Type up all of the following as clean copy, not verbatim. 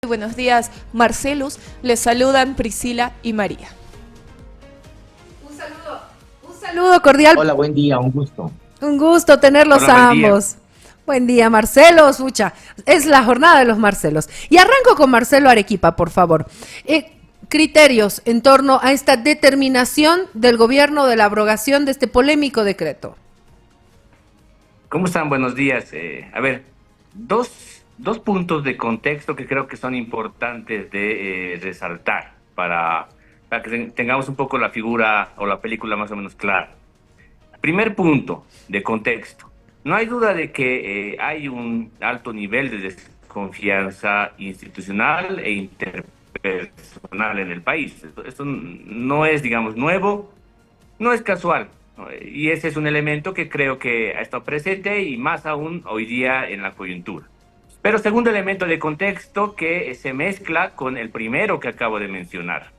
Buenos días, Marcelus. Les saludan Priscila y María. Un saludo cordial. Hola, buen día, un gusto. Un gusto tenerlos a ambos. Buen día, Marcelos. Ucha, es la jornada de los Marcelos. Y arranco con Marcelo Arequipa, por favor. Criterios en torno a esta determinación del gobierno de la abrogación de este polémico decreto. ¿Cómo están? Buenos días. A ver, dos puntos de contexto que creo que son importantes de resaltar para que tengamos un poco la figura o la película más o menos clara. Primer punto de contexto. No hay duda de que hay un alto nivel de desconfianza institucional e interpersonal en el país. Esto no es, digamos, nuevo, no es casual. Y ese es un elemento que creo que ha estado presente y más aún hoy día en la coyuntura. Pero segundo elemento de contexto que se mezcla con el primero que acabo de mencionar.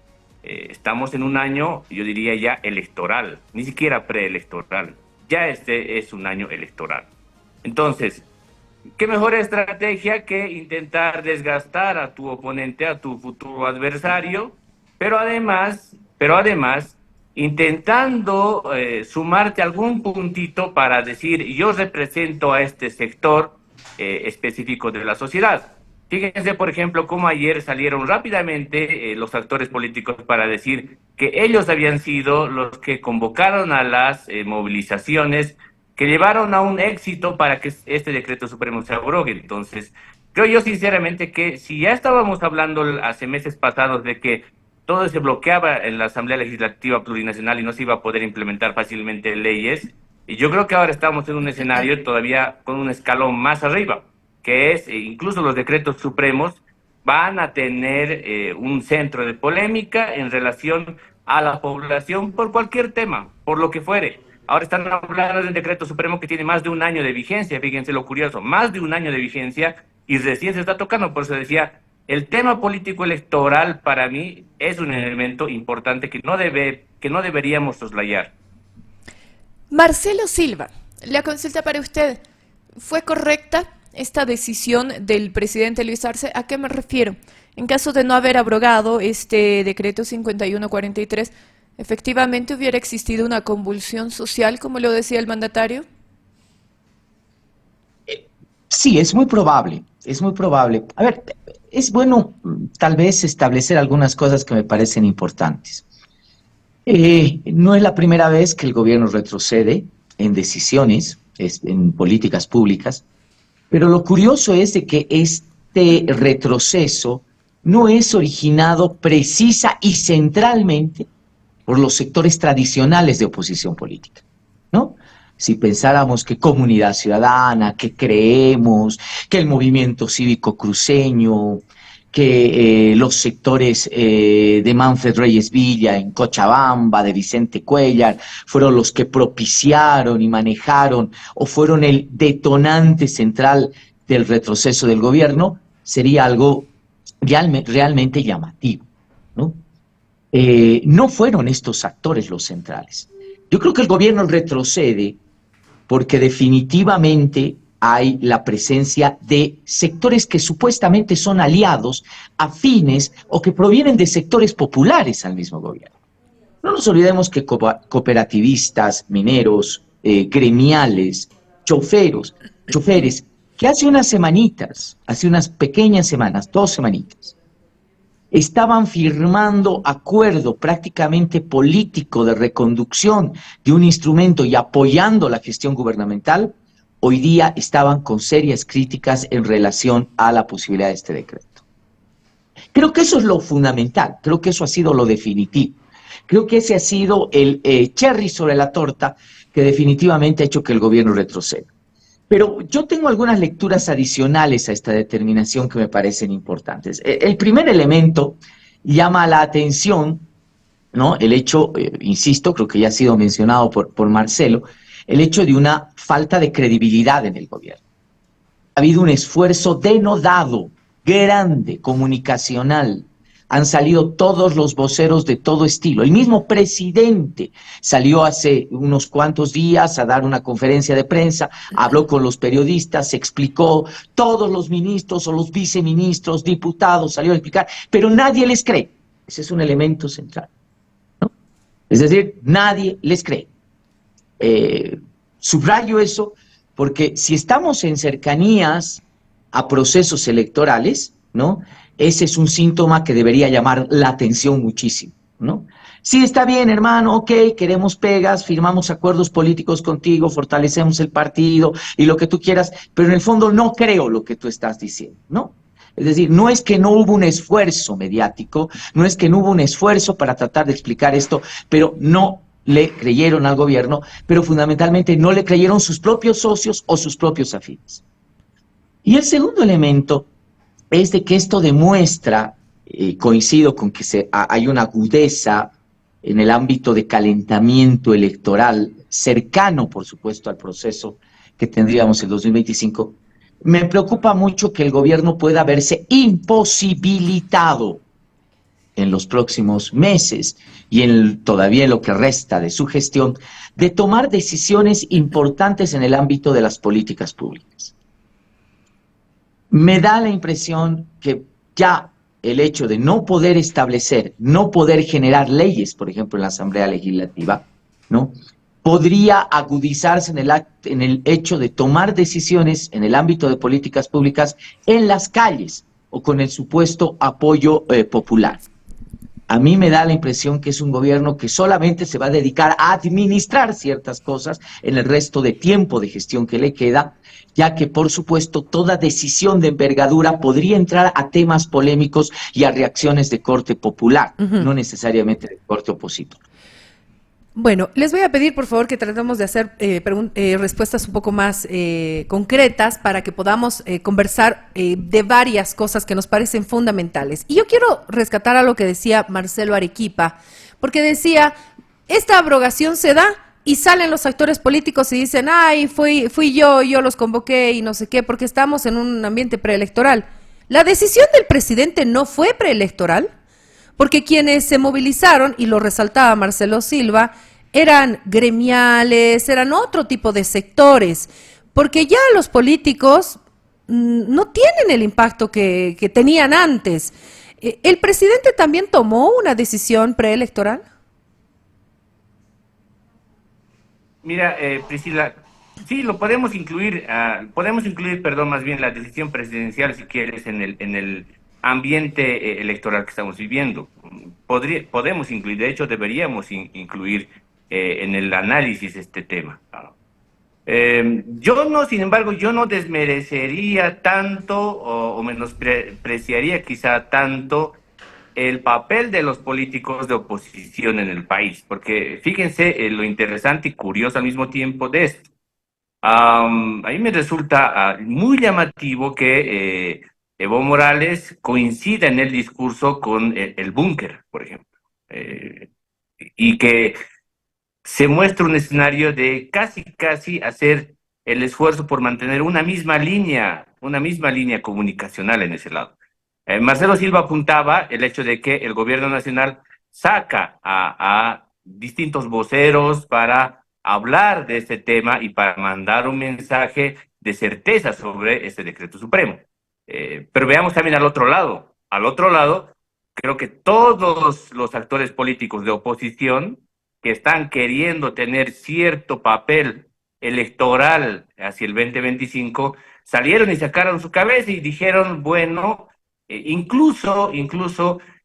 Estamos en un año, yo diría ya electoral, ni siquiera preelectoral. Ya este es un año electoral. Entonces, ¿qué mejor estrategia que intentar desgastar a tu oponente, a tu futuro adversario, pero además intentando sumarte algún puntito para decir yo represento a este sector específico de la sociedad? Fíjense, por ejemplo, cómo ayer salieron rápidamente los actores políticos para decir que ellos habían sido los que convocaron a las movilizaciones que llevaron a un éxito para que este decreto supremo se abrogue. Entonces, creo yo sinceramente que si ya estábamos hablando hace meses pasados de que todo se bloqueaba en la Asamblea Legislativa Plurinacional y no se iba a poder implementar fácilmente leyes, y yo creo que ahora estamos en un escenario todavía con un escalón más arriba, que es incluso los decretos supremos van a tener un centro de polémica en relación a la población por cualquier tema, por lo que fuere. Ahora están hablando de un decreto supremo que tiene más de un año de vigencia, fíjense lo curioso, más de un año de vigencia y recién se está tocando. Por eso decía, el tema político electoral para mí es un elemento importante que no deberíamos soslayar. Marcelo Silva, la consulta para usted, ¿fue correcta esta decisión del presidente Luis Arce? ¿A qué me refiero? En caso de no haber abrogado este decreto 5143, ¿efectivamente hubiera existido una convulsión social, como lo decía el mandatario? Sí, es muy probable, es muy probable. A ver, es bueno tal vez establecer algunas cosas que me parecen importantes. No es la primera vez que el gobierno retrocede en decisiones, en políticas públicas, pero lo curioso es de que este retroceso no es originado precisa y centralmente por los sectores tradicionales de oposición política, ¿no? Si pensáramos que Comunidad Ciudadana, que Creemos, que el movimiento cívico cruceño, que los sectores de Manfred Reyes Villa en Cochabamba, de Vicente Cuellar, fueron los que propiciaron y manejaron o fueron el detonante central del retroceso del gobierno, sería algo realmente llamativo, ¿no? No fueron estos actores los centrales. Yo creo que el gobierno retrocede porque definitivamente hay la presencia de sectores que supuestamente son aliados, afines o que provienen de sectores populares al mismo gobierno. No nos olvidemos que cooperativistas, mineros, gremiales, choferes, que hace unas semanitas, hace unas pequeñas semanas, 2 semanitas, estaban firmando acuerdo prácticamente político de reconducción de un instrumento y apoyando la gestión gubernamental, hoy día estaban con serias críticas en relación a la posibilidad de este decreto. Creo que eso es lo fundamental, creo que eso ha sido lo definitivo. Creo que ese ha sido el cherry sobre la torta que definitivamente ha hecho que el gobierno retroceda. Pero yo tengo algunas lecturas adicionales a esta determinación que me parecen importantes. El primer elemento llama la atención, ¿no? El hecho, insisto, creo que ya ha sido mencionado por Marcelo, el hecho de una falta de credibilidad en el gobierno. Ha habido un esfuerzo denodado, grande, comunicacional, han salido todos los voceros de todo estilo. El mismo presidente salió hace unos cuantos días a dar una conferencia de prensa, habló con los periodistas, se explicó, todos los ministros o los viceministros, diputados salieron a explicar, pero nadie les cree. Ese es un elemento central, ¿no? Es decir, nadie les cree. Subrayo eso porque si estamos en cercanías a procesos electorales, ¿no? Ese es un síntoma que debería llamar la atención muchísimo, ¿no? Sí, está bien, hermano, ok, queremos pegas, firmamos acuerdos políticos contigo, fortalecemos el partido y lo que tú quieras, pero en el fondo no creo lo que tú estás diciendo, ¿no? Es decir, no es que no hubo un esfuerzo mediático, no es que no hubo un esfuerzo para tratar de explicar esto, pero no le creyeron al gobierno, pero fundamentalmente no le creyeron sus propios socios o sus propios afines. Y el segundo elemento es de que esto demuestra, coincido con que hay una agudeza en el ámbito de calentamiento electoral, cercano, por supuesto, al proceso que tendríamos en 2025, me preocupa mucho que el gobierno pueda verse imposibilitado en los próximos meses y todavía en lo que resta de su gestión, de tomar decisiones importantes en el ámbito de las políticas públicas. Me da la impresión que ya el hecho de no poder establecer, no poder generar leyes, por ejemplo, en la Asamblea Legislativa, ¿no?, podría agudizarse en el hecho de tomar decisiones en el ámbito de políticas públicas en las calles o con el supuesto apoyo popular. A mí me da la impresión que es un gobierno que solamente se va a dedicar a administrar ciertas cosas en el resto de tiempo de gestión que le queda, ya que, por supuesto, toda decisión de envergadura podría entrar a temas polémicos y a reacciones de corte popular, no necesariamente de corte opositor. Bueno, les voy a pedir, por favor, que tratemos de hacer respuestas un poco más concretas para que podamos conversar de varias cosas que nos parecen fundamentales. Y yo quiero rescatar a lo que decía Marcelo Arequipa, porque decía, esta abrogación se da y salen los actores políticos y dicen, ay, fui yo los convoqué y no sé qué, porque estamos en un ambiente preelectoral. La decisión del presidente no fue preelectoral, porque quienes se movilizaron, y lo resaltaba Marcelo Silva, eran gremiales, eran otro tipo de sectores, porque ya los políticos no tienen el impacto que tenían antes. ¿El presidente también tomó una decisión preelectoral? Mira, Priscila, sí, lo podemos incluir, más bien la decisión presidencial, si quieres, en el ambiente electoral que estamos viviendo. Podemos incluir, de hecho deberíamos incluir en el análisis este tema. Sin embargo, yo no desmerecería tanto o menospreciaría quizá tanto el papel de los políticos de oposición en el país, porque fíjense lo interesante y curioso al mismo tiempo de esto. A mí me resulta muy llamativo que Evo Morales coincida en el discurso con el búnker, por ejemplo, y que se muestra un escenario de casi hacer el esfuerzo por mantener una misma línea comunicacional en ese lado. Marcelo Silva apuntaba el hecho de que el gobierno nacional saca a distintos voceros para hablar de este tema y para mandar un mensaje de certeza sobre este decreto supremo. Pero veamos también al otro lado. Al otro lado, creo que todos los actores políticos de oposición que están queriendo tener cierto papel electoral hacia el 2025, salieron y sacaron su cabeza y dijeron, bueno, incluso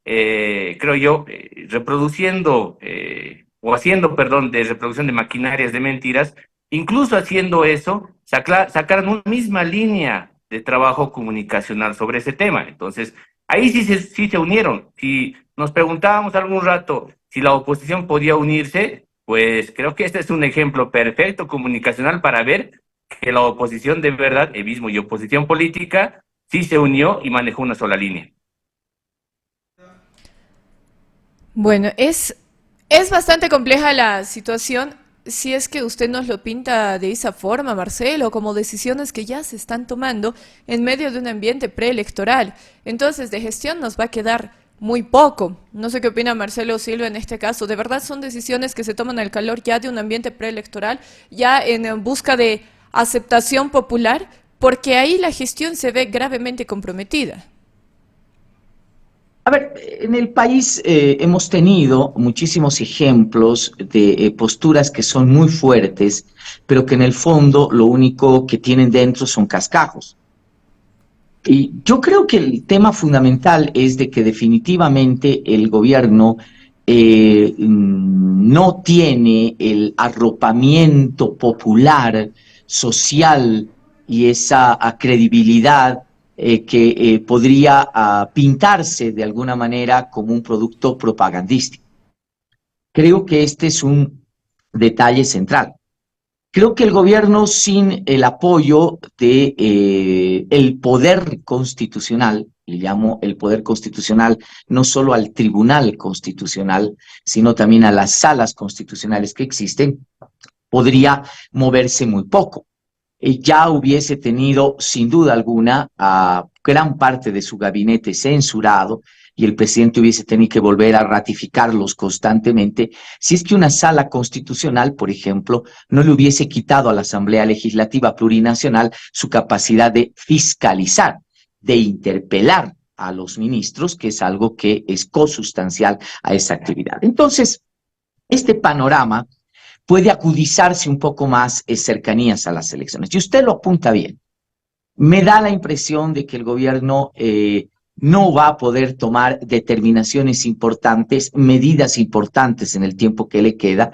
creo yo, reproduciendo o haciendo, perdón, de reproducción de maquinarias de mentiras, incluso haciendo eso, sacaron una misma línea de trabajo comunicacional sobre ese tema. Entonces, ahí sí se unieron. Si nos preguntábamos algún rato si la oposición podía unirse, pues creo que este es un ejemplo perfecto comunicacional para ver que la oposición de verdad, evismo y oposición política, sí se unió y manejó una sola línea. Bueno, es bastante compleja la situación si es que usted nos lo pinta de esa forma, Marcelo, como decisiones que ya se están tomando en medio de un ambiente preelectoral. Entonces, de gestión nos va a quedar muy poco. No sé qué opina Marcelo Silva en este caso. ¿De verdad son decisiones que se toman al calor ya de un ambiente preelectoral, ya en busca de aceptación popular? Porque ahí la gestión se ve gravemente comprometida. A ver, en el país hemos tenido muchísimos ejemplos de posturas que son muy fuertes, pero que en el fondo lo único que tienen dentro son cascajos. Y yo creo que el tema fundamental es de que definitivamente el gobierno no tiene el arropamiento popular, social y esa credibilidad que podría pintarse de alguna manera como un producto propagandístico. Creo que este es un detalle central. Creo que el gobierno sin el apoyo de el poder constitucional, y llamo el poder constitucional no solo al tribunal constitucional, sino también a las salas constitucionales que existen, podría moverse muy poco. Ya hubiese tenido sin duda alguna a gran parte de su gabinete censurado y el presidente hubiese tenido que volver a ratificarlos constantemente si es que una sala constitucional, por ejemplo, no le hubiese quitado a la Asamblea Legislativa Plurinacional su capacidad de fiscalizar, de interpelar a los ministros, que es algo que es consustancial a esa actividad. Entonces, este panorama puede acudizarse un poco más cercanías a las elecciones. Y usted lo apunta bien. Me da la impresión de que el gobierno no va a poder tomar determinaciones importantes, medidas importantes en el tiempo que le queda,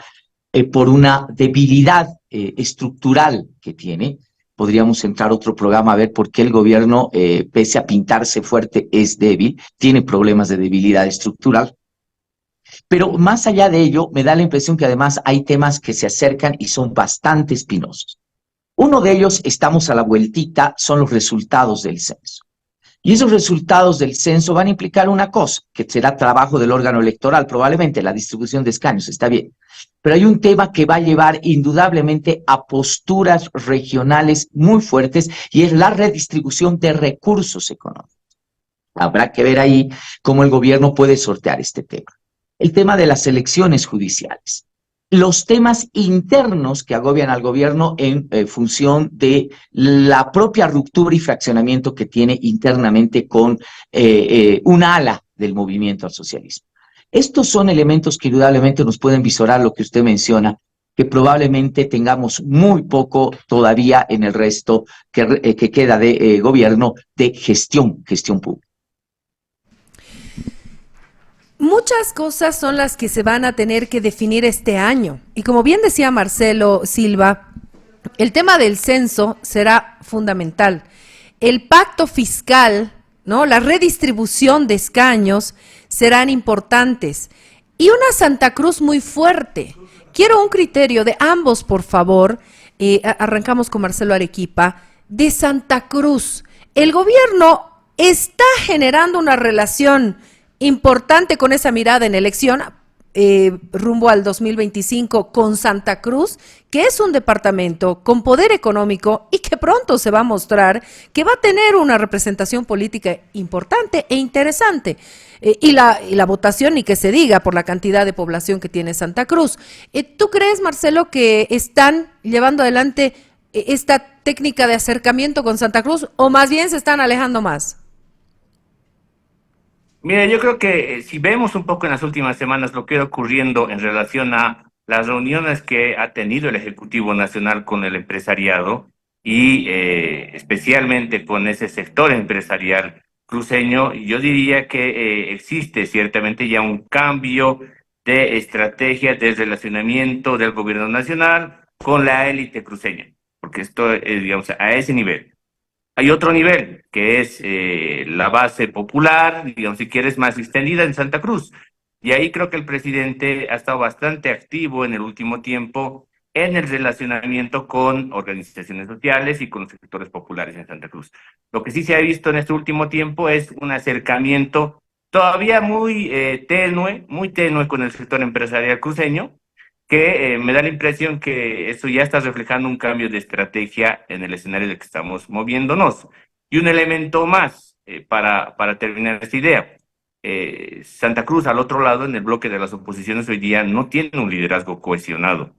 por una debilidad estructural que tiene. Podríamos entrar a otro programa a ver por qué el gobierno, pese a pintarse fuerte, es débil, tiene problemas de debilidad estructural. Pero más allá de ello, me da la impresión que además hay temas que se acercan y son bastante espinosos. Uno de ellos, estamos a la vueltita, son los resultados del censo. Y esos resultados del censo van a implicar una cosa, que será trabajo del órgano electoral, probablemente la distribución de escaños, está bien. Pero hay un tema que va a llevar indudablemente a posturas regionales muy fuertes y es la redistribución de recursos económicos. Habrá que ver ahí cómo el gobierno puede sortear este tema. El tema de las elecciones judiciales. Los temas internos que agobian al gobierno en función de la propia ruptura y fraccionamiento que tiene internamente con una ala del movimiento al socialismo. Estos son elementos que indudablemente nos pueden visorar lo que usted menciona, que probablemente tengamos muy poco todavía en el resto que queda de gobierno de gestión pública. Muchas cosas son las que se van a tener que definir este año. Y como bien decía Marcelo Silva, el tema del censo será fundamental. El pacto fiscal, ¿no? La redistribución de escaños serán importantes. Y una Santa Cruz muy fuerte. Quiero un criterio de ambos, por favor. Arrancamos con Marcelo Arequipa. De Santa Cruz. El gobierno está generando una relación importante con esa mirada en elección rumbo al 2025 con Santa Cruz, que es un departamento con poder económico y que pronto se va a mostrar que va a tener una representación política importante e interesante. Y la votación, ni que se diga, por la cantidad de población que tiene Santa Cruz. ¿Tú crees, Marcelo, que están llevando adelante esta técnica de acercamiento con Santa Cruz o más bien se están alejando más? Mira, yo creo que si vemos un poco en las últimas semanas lo que ha ocurriendo en relación a las reuniones que ha tenido el Ejecutivo Nacional con el empresariado y especialmente con ese sector empresarial cruceño, yo diría que existe ciertamente ya un cambio de estrategia de relacionamiento del gobierno nacional con la élite cruceña, porque esto es, digamos, a ese nivel. Hay otro nivel, que es la base popular, digamos, si quieres, más extendida en Santa Cruz. Y ahí creo que el presidente ha estado bastante activo en el último tiempo en el relacionamiento con organizaciones sociales y con los sectores populares en Santa Cruz. Lo que sí se ha visto en este último tiempo es un acercamiento todavía muy tenue con el sector empresarial cruceño, que me da la impresión que eso ya está reflejando un cambio de estrategia en el escenario en el que estamos moviéndonos. Y un elemento más para terminar esta idea. Santa Cruz, al otro lado, en el bloque de las oposiciones hoy día, no tiene un liderazgo cohesionado.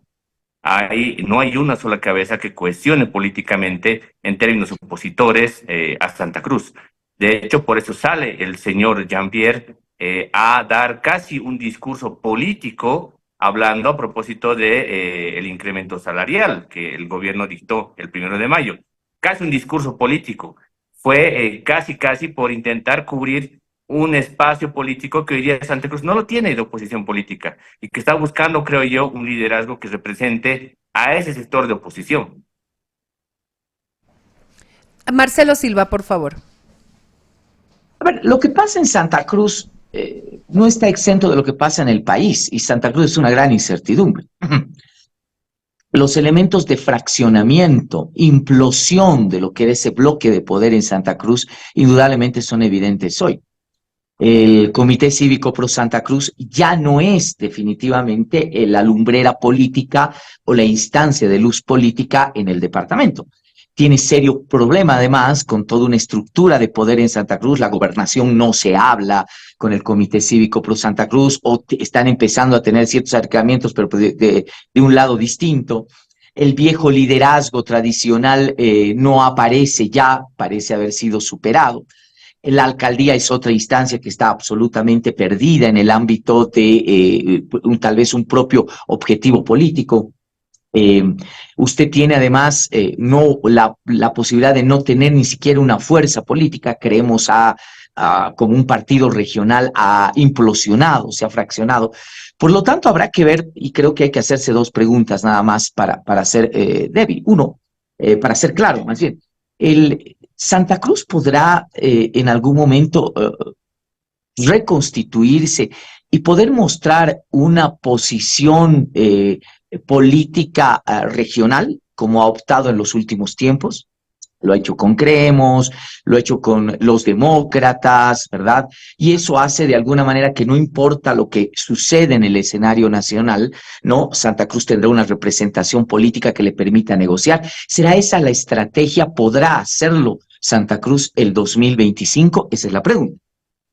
No hay una sola cabeza que cohesione políticamente en términos opositores a Santa Cruz. De hecho, por eso sale el señor Jean-Pierre a dar casi un discurso político hablando a propósito de el incremento salarial que el gobierno dictó el 1 de mayo. Casi un discurso político. Fue casi por intentar cubrir un espacio político que hoy día Santa Cruz no lo tiene de oposición política y que está buscando, creo yo, un liderazgo que represente a ese sector de oposición. Marcelo Silva, por favor. A ver, lo que pasa en Santa Cruz no está exento de lo que pasa en el país, y Santa Cruz es una gran incertidumbre. Los elementos de fraccionamiento, implosión de lo que era ese bloque de poder en Santa Cruz, indudablemente son evidentes hoy. El Comité Cívico Pro Santa Cruz ya no es definitivamente la lumbrera política o la instancia de luz política en el departamento. Tiene serio problema además con toda una estructura de poder en Santa Cruz. La gobernación no se habla con el Comité Cívico Pro Santa Cruz, o están empezando a tener ciertos acercamientos, pero de un lado distinto. El viejo liderazgo tradicional no aparece ya, parece haber sido superado. La alcaldía es otra instancia que está absolutamente perdida en el ámbito de tal vez un propio objetivo político. Usted tiene además no la posibilidad de no tener ni siquiera una fuerza política. Creemos como un partido regional ha implosionado, se ha fraccionado. Por lo tanto, habrá que ver, y creo que hay que hacerse dos preguntas nada más para ser débil. Uno, para ser claro, más bien, Santa Cruz podrá en algún momento reconstituirse y poder mostrar una posición política regional, como ha optado en los últimos tiempos. Lo ha hecho con Creemos, lo ha hecho con los demócratas, ¿verdad? Y eso hace de alguna manera que no importa lo que sucede en el escenario nacional, ¿no? Santa Cruz tendrá una representación política que le permita negociar. ¿Será esa la estrategia? ¿Podrá hacerlo Santa Cruz el 2025? Esa es la pregunta.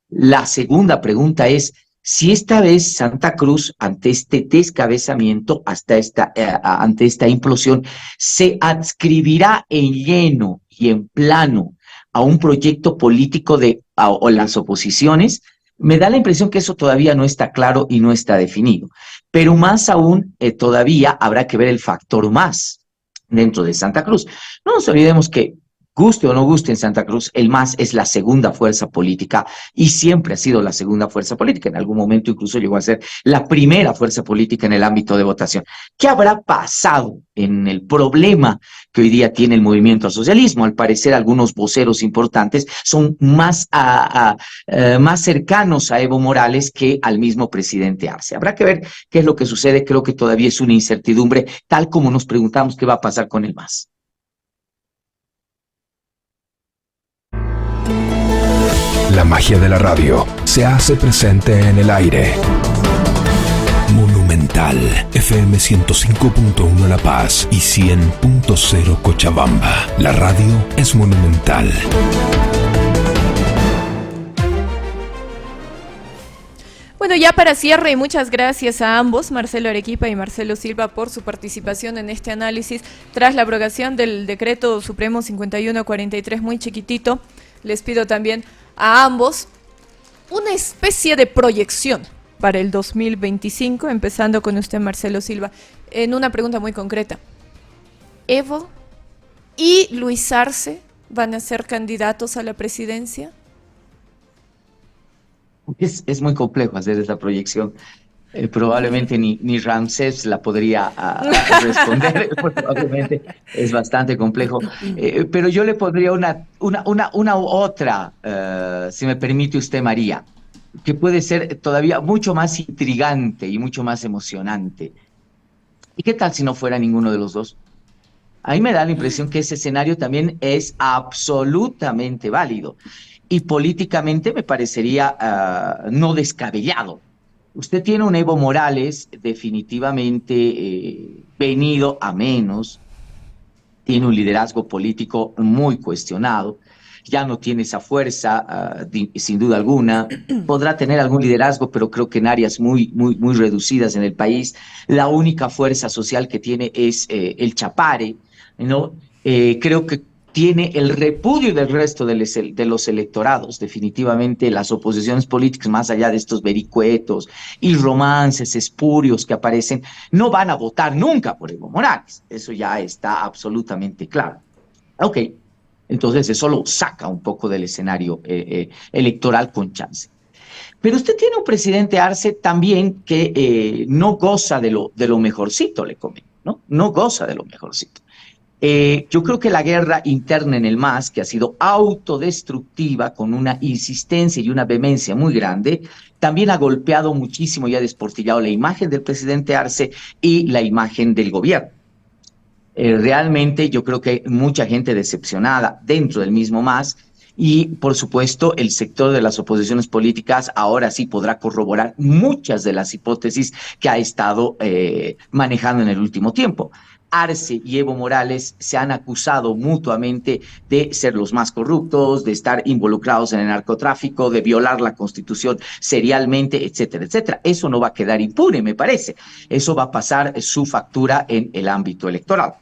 La segunda pregunta es, si esta vez Santa Cruz, ante este descabezamiento, ante esta implosión, se adscribirá en lleno y en plano a un proyecto político o las oposiciones, me da la impresión que eso todavía no está claro y no está definido. Pero más aún, todavía habrá que ver el factor más dentro de Santa Cruz. No nos olvidemos que, guste o no guste en Santa Cruz, el MAS es la segunda fuerza política y siempre ha sido la segunda fuerza política. En algún momento incluso llegó a ser la primera fuerza política en el ámbito de votación. ¿Qué habrá pasado en el problema que hoy día tiene el movimiento al socialismo? Al parecer, algunos voceros importantes son más cercanos a Evo Morales que al mismo presidente Arce. Habrá que ver qué es lo que sucede. Creo que todavía es una incertidumbre, tal como nos preguntamos qué va a pasar con el MAS. La magia de la radio se hace presente en el aire. Monumental, FM 105.1 La Paz y 100.0 Cochabamba. La radio es monumental. Bueno, ya para cierre, muchas gracias a ambos, Marcelo Arequipa y Marcelo Silva, por su participación en este análisis tras la abrogación del Decreto Supremo 5143, muy chiquitito. Les pido también a ambos una especie de proyección para el 2025, empezando con usted, Marcelo Silva, en una pregunta muy concreta. ¿Evo y Luis Arce van a ser candidatos a la presidencia? Es muy complejo hacer esa proyección. Probablemente ni Ramsés la podría responder. Probablemente es bastante complejo. Pero yo le pondría una otra, si me permite usted, María, que puede ser todavía mucho más intrigante y mucho más emocionante. ¿Y qué tal si no fuera ninguno de los dos? A mí me da la impresión que ese escenario también es absolutamente válido y políticamente me parecería no descabellado. Usted tiene un Evo Morales definitivamente venido a menos, tiene un liderazgo político muy cuestionado. ya no tiene esa fuerza, sin duda alguna. Podrá tener algún liderazgo, pero creo que en áreas muy reducidas en el país. La única fuerza social que tiene es el Chapare, ¿no? Creo que tiene el repudio del resto de los electorados. Definitivamente las oposiciones políticas, más allá de estos vericuetos y romances espurios que aparecen, no van a votar nunca por Evo Morales. Eso ya está absolutamente claro. Ok, entonces eso lo saca un poco del escenario electoral con chance. Pero usted tiene un presidente Arce también que no goza de lo mejorcito, le comento, ¿no? No goza de lo mejorcito. Yo creo que la guerra interna en el MAS, que ha sido autodestructiva con una insistencia y una vehemencia muy grande, también ha golpeado muchísimo y ha desportillado la imagen del presidente Arce y la imagen del gobierno. Realmente yo creo que hay mucha gente decepcionada dentro del mismo MAS y, por supuesto, el sector de las oposiciones políticas ahora sí podrá corroborar muchas de las hipótesis que ha estado manejando en el último tiempo. Arce y Evo Morales se han acusado mutuamente de ser los más corruptos, de estar involucrados en el narcotráfico, de violar la Constitución serialmente, etcétera, etcétera. Eso no va a quedar impune, me parece. Eso va a pasar su factura en el ámbito electoral.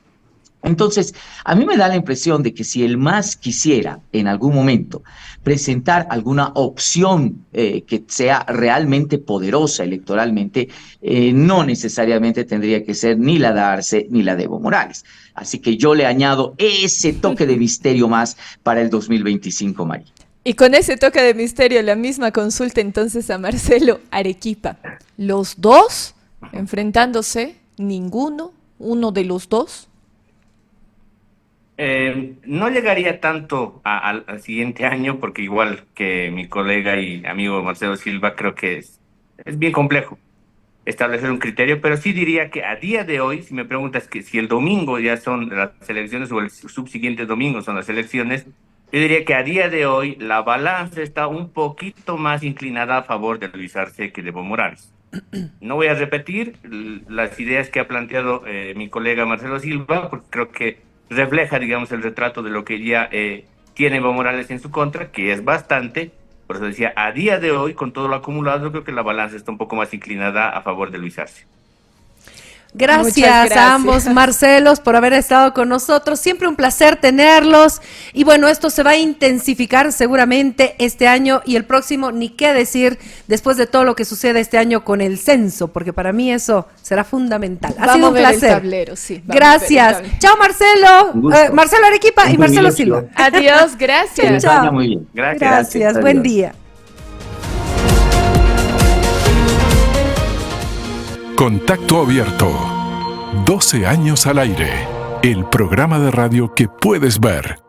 Entonces, a mí me da la impresión de que si el MAS quisiera en algún momento presentar alguna opción que sea realmente poderosa electoralmente, no necesariamente tendría que ser ni la de Arce ni la de Evo Morales. Así que yo le añado ese toque de misterio más para el 2025, María. Y con ese toque de misterio, la misma consulta entonces a Marcelo Arequipa. ¿Los dos enfrentándose? ¿Ninguno? ¿Uno de los dos? No llegaría tanto al siguiente año, porque igual que mi colega y amigo Marcelo Silva, creo que es bien complejo establecer un criterio, pero sí diría que a día de hoy, si me preguntas que si el domingo ya son las elecciones o el subsiguiente domingo son las elecciones, yo diría que a día de hoy la balanza está un poquito más inclinada a favor de Luis Arce que de Evo Morales. No voy a repetir las ideas que ha planteado mi colega Marcelo Silva, porque creo que refleja, digamos, el retrato de lo que ya tiene Evo Morales en su contra, que es bastante. Por eso decía, a día de hoy, con todo lo acumulado, creo que la balanza está un poco más inclinada a favor de Luis Arce. Gracias a ambos Marcelos por haber estado con nosotros, siempre un placer tenerlos y bueno, esto se va a intensificar seguramente este año y el próximo, ni qué decir después de todo lo que sucede este año con el censo, porque para mí eso será fundamental. Ha sido un placer. El tablero, sí, gracias. Chao Marcelo, Marcelo Arequipa y Marcelo Silva. Adiós, gracias. Chao. Muy bien. Gracias. Buen día. Contacto Abierto. 12 años al aire. El programa de radio que puedes ver.